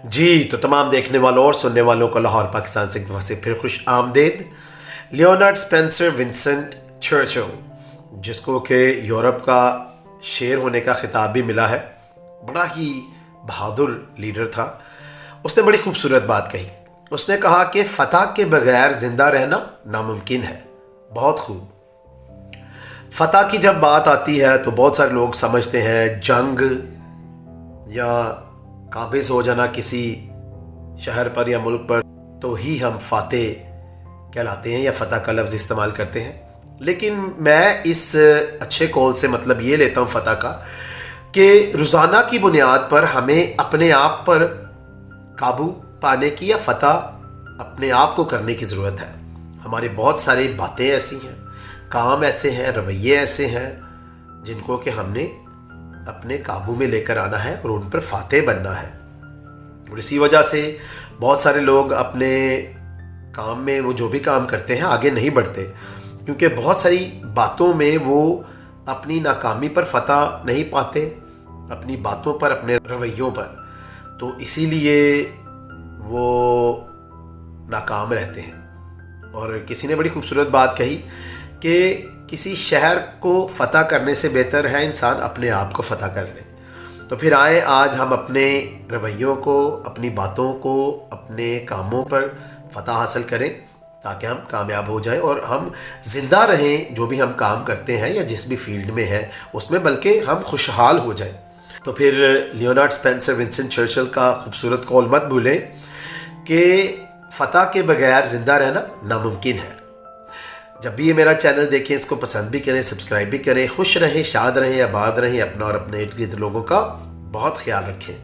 جی تو تمام دیکھنے والوں اور سننے والوں کو لاہور پاکستان سے ایک دفعہ سے پھر خوش آمدید۔ لیونارڈ اسپینسر ونسنٹ چرچل، جس کو کہ یورپ کا شیر ہونے کا خطاب بھی ملا ہے، بڑا ہی بہادر لیڈر تھا۔ اس نے بڑی خوبصورت بات کہی۔ اس نے کہا کہ فتح کے بغیر زندہ رہنا ناممکن ہے۔ بہت خوب۔ فتح کی جب بات آتی ہے تو بہت سارے لوگ سمجھتے ہیں جنگ یا قابض ہو جانا کسی شہر پر یا ملک پر تو ہی ہم فاتح کہلاتے ہیں یا فتح کا لفظ استعمال کرتے ہیں، لیکن میں اس اچھے قول سے مطلب یہ لیتا ہوں فتح کا کہ روزانہ کی بنیاد پر ہمیں اپنے آپ پر قابو پانے کی یا فتح اپنے آپ کو کرنے کی ضرورت ہے۔ ہماری بہت ساری باتیں ایسی ہیں، کام ایسے ہیں، رویے ایسے ہیں جن کو کہ ہم نے اپنے قابو میں لے کر آنا ہے اور ان پر فاتح بننا ہے۔ اور اسی وجہ سے بہت سارے لوگ اپنے کام میں وہ جو بھی کام کرتے ہیں آگے نہیں بڑھتے، کیونکہ بہت ساری باتوں میں وہ اپنی ناکامی پر فتح نہیں پاتے، اپنی باتوں پر، اپنے رویوں پر، تو اسی لیے وہ ناکام رہتے ہیں۔ اور کسی نے بڑی خوبصورت بات کہی کہ کسی شہر کو فتح کرنے سے بہتر ہے انسان اپنے آپ کو فتح کر لے۔ تو پھر آئے آج ہم اپنے رویوں کو، اپنی باتوں کو، اپنے کاموں پر فتح حاصل کریں تاکہ ہم کامیاب ہو جائیں اور ہم زندہ رہیں جو بھی ہم کام کرتے ہیں یا جس بھی فیلڈ میں ہیں اس میں، بلکہ ہم خوشحال ہو جائیں۔ تو پھر لیونارڈ اسپینسر ونسنٹ چرچل کا خوبصورت قول مت بھولیں کہ فتح کے بغیر زندہ رہنا ناممکن ہے۔ جب بھی یہ میرا چینل دیکھیں اس کو پسند بھی کریں، سبسکرائب بھی کریں۔ خوش رہیں، شاد رہیں، آباد رہیں، اپنا اور اپنے ارد گرد لوگوں کا بہت خیال رکھیں۔